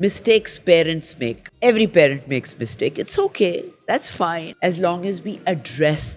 Mistakes parents make. Every parent makes mistake. It's okay. That's fine. As long as we address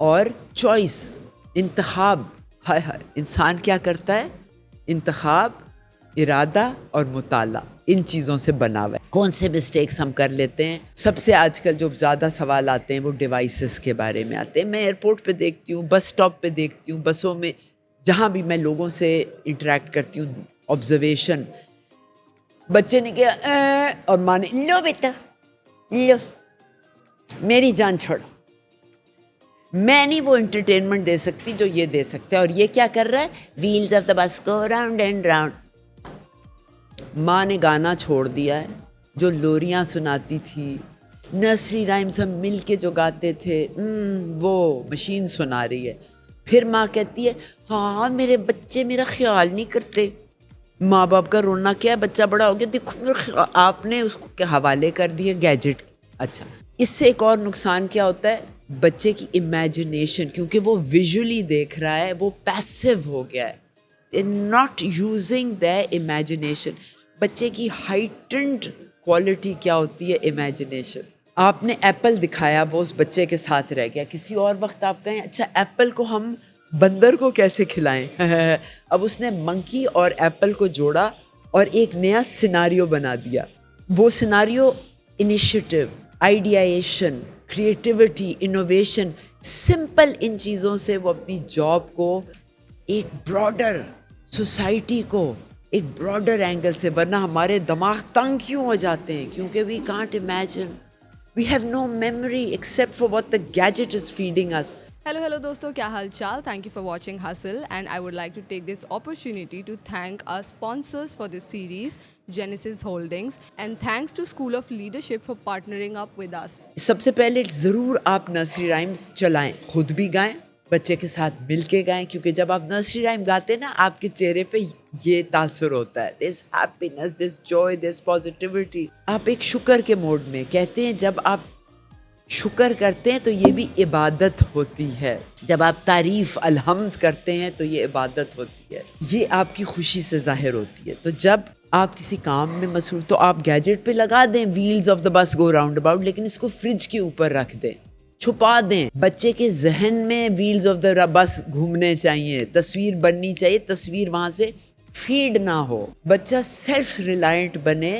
اور choice, انتخاب. ہائے ہائے, انسان کیا کرتا ہے؟ انتخاب, ارادہ اور مطالعہ, ان چیزوں سے بنا ہوا ہے. کون سے مسٹیکس ہم کر لیتے ہیں؟ سب سے آج کل جو زیادہ سوال آتے ہیں وہ ڈیوائسز کے بارے میں آتے ہیں. میں ایئرپورٹ پہ دیکھتی ہوں, بس اسٹاپ پہ دیکھتی ہوں, بسوں میں, جہاں بھی میں لوگوں سے انٹریکٹ کرتی ہوں, آبزرویشن. بچے نے کیا اور ماں نے لو بیٹا لو, میری جان چھوڑو. میں نہیں وہ انٹرٹینمنٹ دے سکتی جو یہ دے سکتا ہے. اور یہ کیا کر رہا ہے؟ ویلز آف دا بس کو راؤنڈ اینڈ راؤنڈ. ماں نے گانا چھوڑ دیا ہے جو لوریاں سناتی تھی, نرسری رائمز ہم مل کے جو گاتے تھے, وہ مشین سنا رہی ہے. پھر ماں کہتی ہے ہاں میرے بچے میرا خیال نہیں کرتے. ماں باپ کا رونا کیا ہے؟ بچہ بڑا ہو گیا, دیکھو آپ نے اس کو کیا حوالے کر دیے گیجٹ. اچھا, اس سے ایک اور نقصان کیا ہوتا ہے؟ بچے کی امیجنیشن, کیونکہ وہ ویژولی دیکھ رہا ہے, وہ پیسو ہو گیا ہے, ناٹ یوزنگ دا امیجنیشن. بچے کی ہائٹنڈ کوالٹی کیا ہوتی ہے؟ امیجنیشن. آپ نے ایپل دکھایا, وہ اس بچے کے ساتھ رہ گیا. کسی اور وقت آپ کہیں اچھا ایپل کو ہم بندر کو کیسے کھلائیں؟ اب اس نے منکی اور ایپل کو جوڑا اور ایک نیا سیناریو بنا دیا. وہ scenario initiative, ideation, creativity, innovation, simple ان چیزوں سے وہ اپنی جاب کو ایک براڈر سوسائٹی کو ایک براڈر اینگل سے, ورنہ ہمارے دماغ تنگ کیوں ہو جاتے ہیں؟ کیونکہ we can't imagine, we have no memory except for what the gadget is feeding us. Hello دوستوں, کیا حال چال. Thank you for watching Hustle, and I would like to take this opportunity to thank our sponsors for this series, Genesis Holdings, and thanks to School of Leadership for partnering up with us. سب سے پہلے ضرور آپ nursery rhymes چلائیں, خود بھی گائیں, بچے کے ساتھ مل کے گائیں, کیونکہ جب آپ نرسری رائم گاتے ہیں نا, آپ کے چہرے پہ یہ تاثر ہوتا ہے, there's happiness, there's joy, there's positivity. آپ ایک شکر کے موڈ میں کہتے ہیں, جب آپ شکر کرتے ہیں تو یہ بھی عبادت ہوتی ہے. جب آپ تعریف الحمد کرتے ہیں تو یہ عبادت ہوتی ہے, یہ آپ کی خوشی سے ظاہر ہوتی ہے. تو جب آپ کسی کام میں مصروف, تو آپ گیجٹ پہ لگا دیں ویلز آف دا بس گو راؤنڈ اباؤٹ, لیکن اس کو فریج کے اوپر رکھ دیں, چھپا دیں. بچے کے ذہن میں ویلز آف دا بس گھومنے چاہیے, تصویر بننی چاہیے, تصویر وہاں سے فیڈ نہ ہو. بچہ سیلف ریلائنٹ بنے,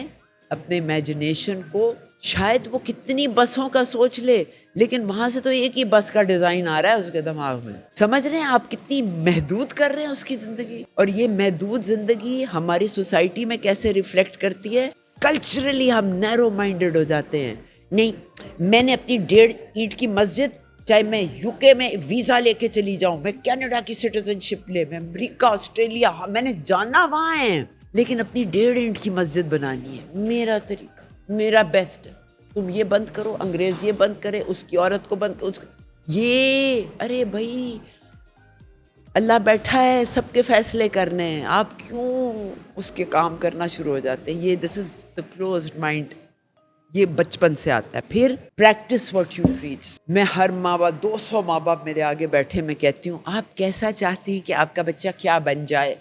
اپنے امیجنیشن کو, شاید وہ کتنی بسوں کا سوچ لے, لیکن وہاں سے تو ایک ہی بس کا ڈیزائن آ رہا ہے اس کے دماغ میں. سمجھ رہے ہیں آپ کتنی محدود کر رہے ہیں اس کی زندگی؟ اور یہ محدود زندگی ہماری سوسائٹی میں کیسے ریفلیکٹ کرتی ہے؟ کلچرلی ہم نیرو مائنڈڈ ہو جاتے ہیں. نہیں, میں نے اپنی 1.5 اینٹ کی مسجد, چاہے میں UK میں ویزا لے کے چلی جاؤں, میں کینیڈا کی سٹیزن شپ لے, میں امریکہ, آسٹریلیا, میں نے جانا وہاں ہے, لیکن اپنی 1.5 اینٹ کی مسجد بنانی ہے. میرا طریقہ, میرا بیسٹ ہے. تم یہ بند کرو, انگریز یہ بند کرے, اس کی عورت کو بند کرو, اس کو یہ, ارے بھائی اللہ بیٹھا ہے سب کے فیصلے کرنے ہیں, آپ کیوں اس کے کام کرنا شروع ہو جاتے ہیں؟ یہ دس از دا کلوزڈ مائنڈ, یہ بچپن سے آتا ہے. پھر پریکٹس واٹ یو پریچ. میں ہر ماں باپ, 200 ماں باپ میرے آگے بیٹھے, میں کہتی ہوں آپ کیسا چاہتی ہیں کہ آپ کا بچہ کیا بن جائے؟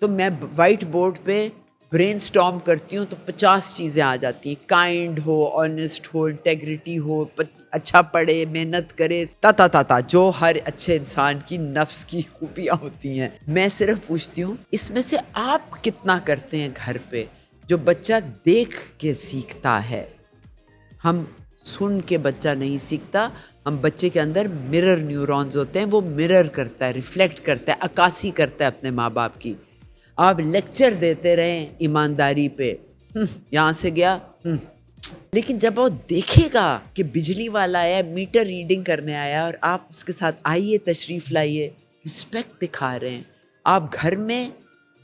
تو میں وائٹ بورڈ پہ برین سٹارم کرتی ہوں تو 50 چیزیں آ جاتی ہیں. کائنڈ ہو, آنیسٹ ہو, انٹیگریٹی ہو, اچھا پڑھے, محنت کرے, تا جو ہر اچھے انسان کی نفس کی خوبیاں ہوتی ہیں. میں صرف پوچھتی ہوں اس میں سے آپ کتنا کرتے ہیں گھر پہ, جو بچہ دیکھ کے سیکھتا ہے. ہم سن کے بچہ نہیں سیکھتا, ہم بچے کے اندر مرر نیورونز ہوتے ہیں, وہ مرر کرتا ہے, ریفلیکٹ کرتا ہے, عکاسی کرتا ہے اپنے ماں باپ کی. آپ لیکچر دیتے رہیں ایمانداری پہ, یہاں سے گیا, لیکن جب وہ دیکھے گا کہ بجلی والا آیا, میٹر ریڈنگ کرنے آیا, اور آپ اس کے ساتھ آئیے, تشریف لائیے, رسپیکٹ دکھا رہے ہیں. آپ گھر میں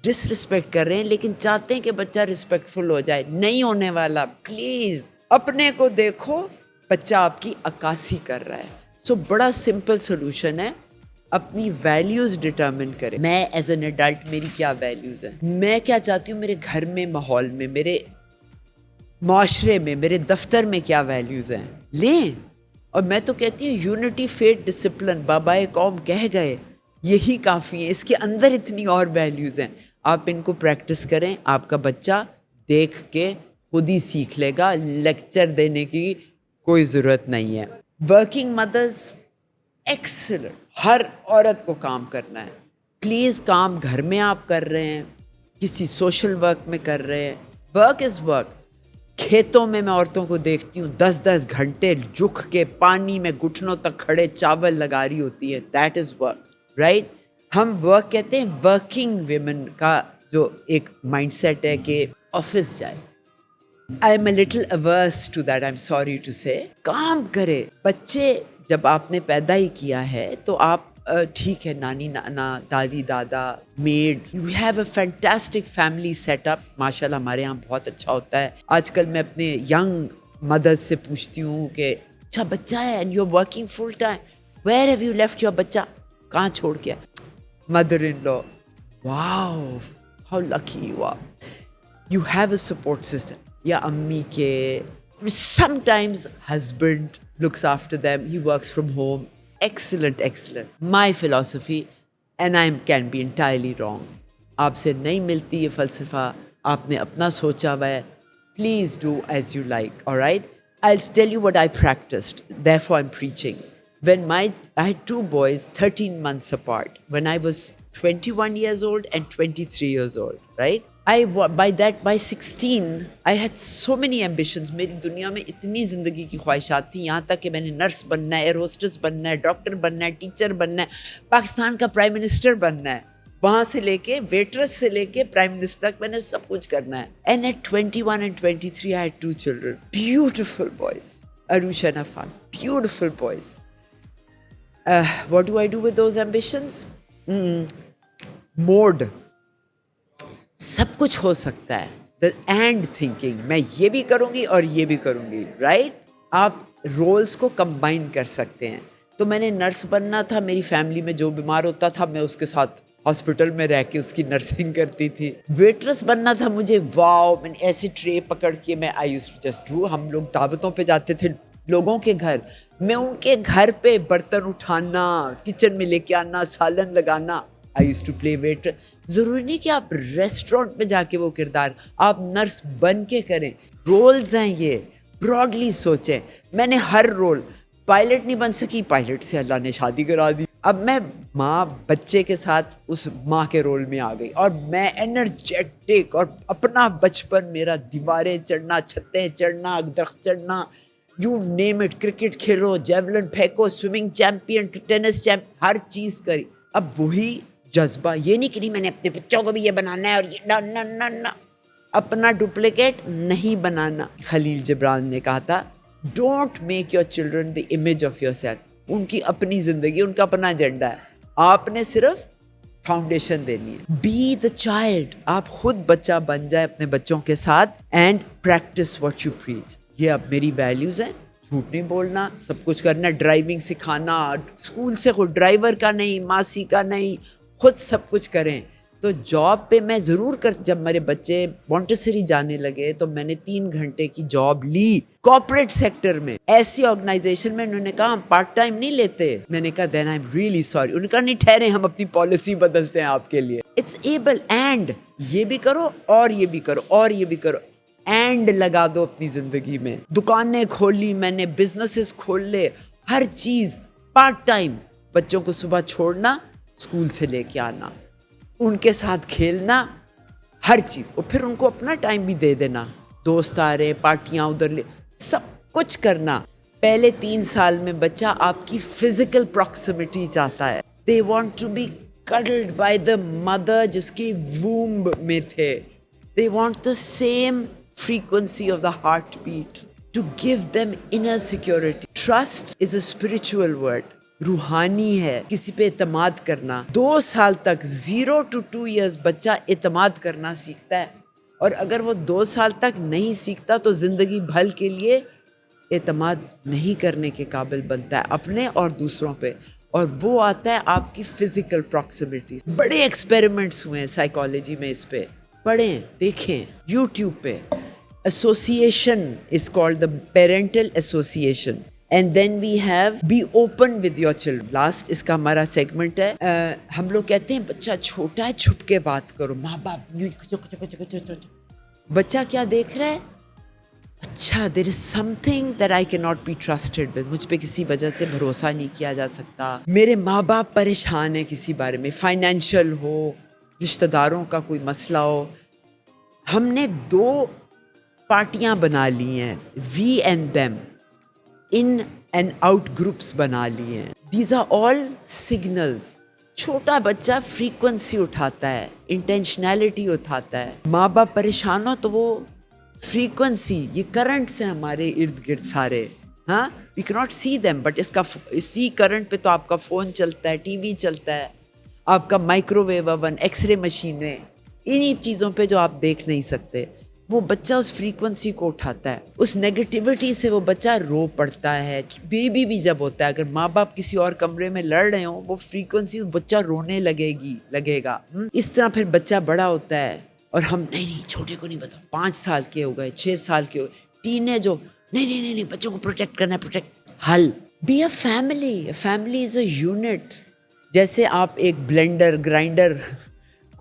ڈس رسپیکٹ کر رہے ہیں, لیکن چاہتے ہیں کہ بچہ رسپیکٹفل ہو جائے. نہیں ہونے والا. پلیز اپنے کو دیکھو, بچہ آپ کی عکاسی کر رہا ہے. سو بڑا سمپل سولوشن ہے, اپنی ویلیوز ڈٹرمن کریں. میں ایز این ایڈلٹ میری کیا ویلیوز ہیں, میں کیا چاہتی ہوں میرے گھر میں, ماحول میں, میرے معاشرے میں, میرے دفتر میں کیا ویلیوز ہیں, لیں. اور میں تو کہتی ہوں یونٹی, فیتھ, ڈسپلن, بابائے قوم کہہ گئے, یہی کافی ہے. اس کے اندر اتنی اور ویلیوز ہیں, آپ ان کو پریکٹس کریں. آپ کا بچہ دیکھ کے خود ہی سیکھ لے گا, لیکچر دینے کی کوئی ضرورت نہیں ہے. ورکنگ مدرز ایکسلنٹ, ہر عورت کو کام کرنا ہے. پلیز کام گھر میں آپ کر رہے ہیں, کسی سوشل ورک میں کر رہے ہیں, ورک از ورک. کھیتوں میں عورتوں کو دیکھتی ہوں 10-10 گھنٹے جھک کے پانی میں گھٹنوں تک کھڑے چاول لگا رہی ہوتی ہے. That is work, right. ہم ورک کہتے ہیں, ورکنگ ویمن کا جو ایک مائنڈ سیٹ ہے کہ آفس جائے. I am a little averse to that, I'm sorry to say. کام کرے. بچے جب آپ نے پیدا ہی کیا ہے تو آپ ٹھیک ہے, نانی نانا, دادی دادا, made, you have a fantastic family set up. ماشاء اللہ ہمارے یہاں بہت اچھا ہوتا ہے. آج کل میں اپنے ینگ مدرس سے پوچھتی ہوں کہ اچھا بچہ ہے and you are working full time, where have you left your بچہ, کہاں چھوڑ کے؟ Mother in law, wow how lucky you are, you have a support system. یا امی کے, sometimes husband looks after them, he works from home. Excellent, excellent. My philosophy, and I can be entirely wrong. آپ سے نہیں ملتی یہ فلسفہ, آپ نے اپنا سوچا ہوا ہے. Please do as you like, all right? I'll tell you what I practiced, therefore I'm preaching. When I had 2 boys 13 months apart, when I was 21 years old and 23 years old, right? By 16 I had so many ambitions. میری دنیا میں اتنی زندگی کی خواہشات تھیں, یہاں تک کہ میں نے نرس بننا ہے, ایئر ہوسٹس بننا ہے, ڈاکٹر بننا ہے, ٹیچر بننا ہے, پاکستان کا پرائم منسٹر بننا ہے, وہاں سے لے کے ویٹرس سے لے کے پرائم منسٹر تک میں نے سب کچھ کرنا ہے. And at 21 and 23 I had 2 children, beautiful boys, Arush and Afan, beautiful boys. What do I do with those ambitions? Mode. سب کچھ ہو سکتا ہے. اینڈ تھنکنگ, میں یہ بھی کروں گی اور یہ بھی کروں گی, رائٹ. آپ رولس کو کمبائن کر سکتے ہیں. تو میں نے نرس بننا تھا, میری فیملی میں جو بیمار ہوتا تھا میں اس کے ساتھ ہاسپٹل میں رہ کے اس کی نرسنگ کرتی تھی. ویٹرس بننا تھا مجھے, واو, میں نے ایسی ٹرے پکڑ کے میں I used to just do. ہم لوگ دعوتوں پہ جاتے تھے لوگوں کے گھر, میں ان کے گھر پہ برتن اٹھانا, کچن میں لے کے آنا, سالن لگانا. I used to play waiter. ضروری نہیں کہ آپ ریسٹورینٹ میں جا کے وہ کردار, آپ نرس بن کے کریں. رولز ہیں یہ, براڈلی سوچیں. میں نے ہر رول, پائلٹ نہیں بن سکی, پائلٹ سے اللہ نے شادی کرا دی. اب میں ماں بچے کے ساتھ اس ماں کے رول میں آ گئی, اور میں انرجیٹک, اور اپنا بچپن میرا دیواریں چڑھنا, چھتیں چڑھنا, درخت چڑھنا, یو نیم اٹ, کرکٹ کھیلو, جیولن پھینکو, سوئمنگ چیمپئن, ٹینس چیمپئن, ہر چیز کری. اب وہی جذبہ, یہ نہیں کہ نہیں میں نے اپنے بچوں کو بھی یہ بنانا ہے اور یہ نہ, اپنا ڈپلیکیٹ نہیں بنانا. خلیل جبران نے کہا تھا, don't make your children the image of your self. ان کی اپنی زندگی, ان کا اپنا ایجنڈا ہے, آپ نے صرف فاؤنڈیشن دینی ہے. بی دا چائلڈ, آپ خود بچہ بن جائے اپنے بچوں کے ساتھ, and practice what you preach. یہ اب میری ویلیوز ہیں, جھوٹ نہیں بولنا, سب کچھ کرنا, ڈرائیونگ سکھانا, اسکول سے کوئی ڈرائیور کا نہیں, ماسی کا نہیں, خود سب کچھ کریں. تو جاب پہ میں ضرور جب میرے بچے مونٹیسری جانے لگے تو میں نے 3 گھنٹے کی جاب لی کارپوریٹ سیکٹر میں, ایسی آرگنائزیشن میں. انہوں نے کہا ہم پارٹ ٹائم نہیں لیتے. میں نے کہا دین آئی ایم ریئلی سوری. انہوں نے کہا نہیں ٹھہرے, ہم اپنی پالیسی بدلتے ہیں آپ کے لیے. اٹس ایبل, اینڈ یہ بھی کرو اور یہ بھی کرو اور یہ بھی کرو, اینڈ لگا دو اپنی زندگی میں. دکانیں کھول لی میں نے, بزنسز کھول لے, ہر چیز پارٹ ٹائم. بچوں کو صبح چھوڑنا, اسکول سے لے کے آنا, ان کے ساتھ کھیلنا, ہر چیز, اور پھر ان کو اپنا ٹائم بھی دے دینا. دوست آ رہے, پارٹیاں ادھر لے, سب کچھ کرنا. پہلے 3 سال میں بچہ آپ کی فزیکل پراکسیمٹی چاہتا ہے. They want to be cuddled by the mother جس کی womb میں تھے. They want the same frequency of the heartbeat to give them inner security. Trust is a spiritual word. روحانی ہے, کسی پہ اعتماد کرنا. 2 سال تک 0 to 2 years بچہ اعتماد کرنا سیکھتا ہے, اور اگر وہ 2 سال تک نہیں سیکھتا تو زندگی بھر کے لیے اعتماد نہیں کرنے کے قابل بنتا ہے اپنے اور دوسروں پہ, اور وہ آتا ہے آپ کی فزیکل پراکسیمٹی. بڑے ایکسپیریمنٹس ہوئے ہیں سائیکالوجی میں اس پہ, پڑھیں دیکھیں یوٹیوب پہ. Association is called the parental association. And then we have be open with your children. Last اس کا ہمارا سیگمنٹ ہے. ہم لوگ کہتے ہیں بچہ چھوٹا ہے چھپ کے بات کرو. ماں باپ بچہ کیا دیکھ رہا ہے, اچھا there is something that I cannot be trusted with. مجھ پہ کسی وجہ سے بھروسہ نہیں کیا جا سکتا. میرے ماں باپ پریشان ہیں کسی بارے میں, فائنینشیل ہو, رشتہ داروں کا کوئی مسئلہ ہو. ہم نے 2 پارٹیاں بنا لی ہیں, we and them, in and out groups بنا لیے ہیں. These are all signals. چھوٹا بچہ فریکوینسی اٹھاتا ہے, انٹینشنالٹی اٹھاتا ہے. ماں باپ پریشان ہو تو وہ فریکوینسی, یہ کرنٹس ہیں ہمارے ارد گرد سارے. ہاں وی کی ناٹ سی دیم, بٹ اسی کرنٹ پہ تو آپ کا فون چلتا ہے, ٹی وی چلتا ہے, آپ کا micro view oven, X ray مشینیں, انہی چیزوں پہ جو آپ دیکھ نہیں سکتے. وہ بچہ اس فریکوینسی کو اٹھاتا ہے, اس نیگیٹیوٹی سے وہ بچہ رو پڑتا ہے. بیبی بھی جب ہوتا ہے, اگر ماں باپ کسی اور کمرے میں لڑ رہے ہوں, وہ فریکوینسی بچہ رونے لگے گا. اس طرح پھر بچہ بڑا ہوتا ہے اور ہم نہیں چھوٹے کو نہیں بتا, 5 سال کے ہو گئے, 6 سال کے ہو گئے, ٹین جو نہیں بچوں کو پروٹیکٹ کرنا ہے, protect. Whole be a family is a unit. جیسے آپ ایک بلینڈر, گرائنڈر,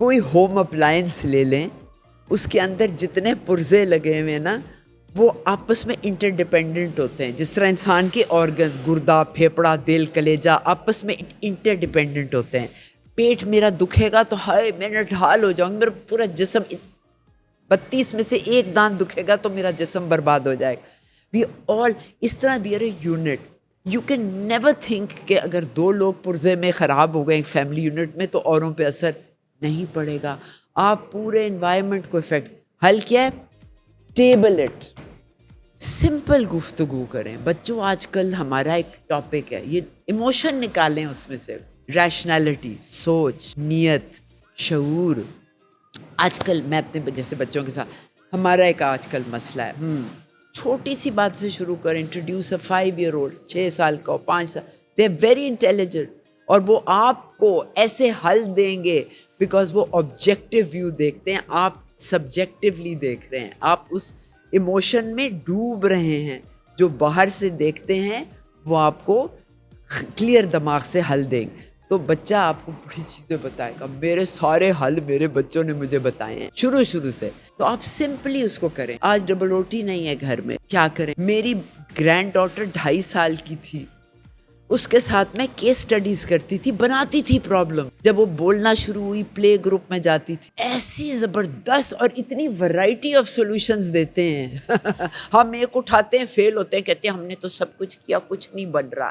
کوئی ہوم اپلائنس لے لیں, اس کے اندر جتنے پرزے لگے ہوئے ہیں نا, وہ آپس میں انٹر ڈیپینڈنٹ ہوتے ہیں. جس طرح انسان کے آرگنز, گردہ, پھیپڑا, دل, کلیجہ آپس میں انٹر ڈیپینڈنٹ ہوتے ہیں. پیٹ میرا دکھے گا تو ہائے میں نڈھال ہو جاؤں گا, میرا پورا جسم 32 میں سے 1 دانت دکھے گا تو میرا جسم برباد ہو جائے گا. وی آل اس طرح we are a unit. You can never think کہ اگر 2 لوگ پرزے میں خراب ہو گئے ایک فیملی یونٹ میں تو اوروں پہ اثر نہیں پڑے گا. آپ پورے انوائرمنٹ کو افیکٹ. حل کیا ہے؟ ٹیبل اٹ, سمپل گفتگو کریں. بچوں آج کل ہمارا ایک ٹاپک ہے, یہ ایموشن نکالیں اس میں سے, ریشنالٹی, سوچ, نیت, شعور. آج کل میں اپنے جیسے بچوں کے ساتھ, ہمارا ایک آج کل مسئلہ ہے, چھوٹی سی بات سے شروع کریں. انٹروڈیوس اے 5 year old, 6 سال کا, 5 سال, دے آر ویری انٹیلیجنٹ, اور وہ آپ کو ایسے حل دیں گے بیکاز وہ آبجیکٹیو ویو دیکھتے ہیں, آپ سبجیکٹیولی دیکھ رہے ہیں, آپ اس ایموشن میں ڈوب رہے ہیں. جو باہر سے دیکھتے ہیں وہ آپ کو کلیئر دماغ سے حل دیں گے. تو بچہ آپ کو بڑی چیزیں بتائے گا. میرے سارے حل میرے بچوں نے مجھے بتائے ہیں شروع سے. تو آپ سمپلی اس کو کریں. آج ڈبل روٹی نہیں ہے گھر میں, کیا کریں؟ میری گرینڈ ڈاٹر 2.5 سال کی تھی, اس کے ساتھ میں کیس سٹڈیز کرتی تھی, بناتی تھی پرابلم. جب وہ بولنا شروع ہوئی, پلے گروپ میں جاتی تھی, ایسی زبردست اور اتنی ورائٹی آف سولوشنز دیتے ہیں. ہم ایک اٹھاتے ہیں, فیل ہوتے ہیں, کہتے ہیں ہم نے تو سب کچھ کیا, کچھ نہیں بن رہا.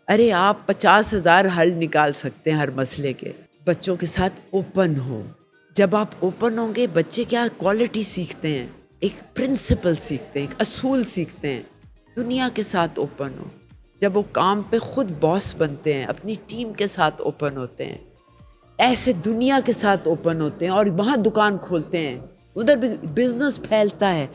ارے آپ 50,000 حل نکال سکتے ہیں ہر مسئلے کے. بچوں کے ساتھ اوپن ہو. جب آپ اوپن ہوں گے, بچے کیا کوالٹی سیکھتے ہیں, ایک پرنسپل سیکھتے ہیں, ایک اصول سیکھتے ہیں. دنیا کے ساتھ اوپن ہو. جب وہ کام پہ خود باس بنتے ہیں, اپنی ٹیم کے ساتھ اوپن ہوتے ہیں, ایسے دنیا کے ساتھ اوپن ہوتے ہیں اور وہاں دکان کھولتے ہیں, ادھر بھی بزنس پھیلتا ہے.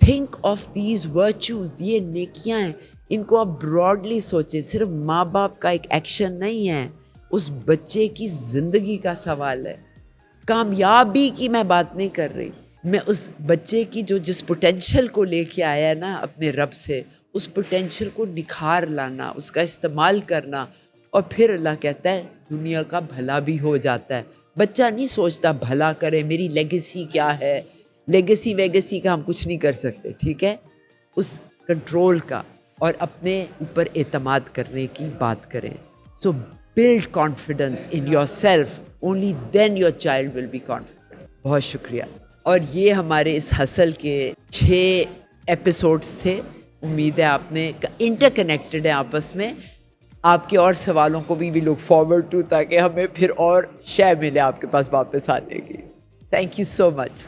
تھنک آف دیز ورچوز, یہ نیکیاں ہیں, ان کو آپ براڈلی سوچیں. صرف ماں باپ کا ایک ایکشن نہیں ہے, اس بچے کی زندگی کا سوال ہے. کامیابی کی میں بات نہیں کر رہی, میں اس بچے کی جو جس پوٹینشیل کو لے کے آیا ہے نا اپنے رب سے, اس پوٹینشیل کو نکھار لانا, اس کا استعمال کرنا, اور پھر اللہ کہتا ہے دنیا کا بھلا بھی ہو جاتا ہے. بچہ نہیں سوچتا بھلا کرے, میری لیگیسی کیا ہے, لیگیسی کا ہم کچھ نہیں کر سکتے, ٹھیک ہے. اس کنٹرول کا اور اپنے اوپر اعتماد کرنے کی بات کریں. So build confidence in your self, only then your child will be confident. بہت شکریہ. اور یہ ہمارے اس ہسل کے 6 ایپیسوڈس تھے. امید ہے آپ نے انٹر کنیکٹڈ ہیں آپس میں. آپ کے اور سوالوں کو بھی لک فارورڈ ٹو, تاکہ ہمیں پھر اور شے ملے آپ کے پاس واپس آنے کی. Thank you so much.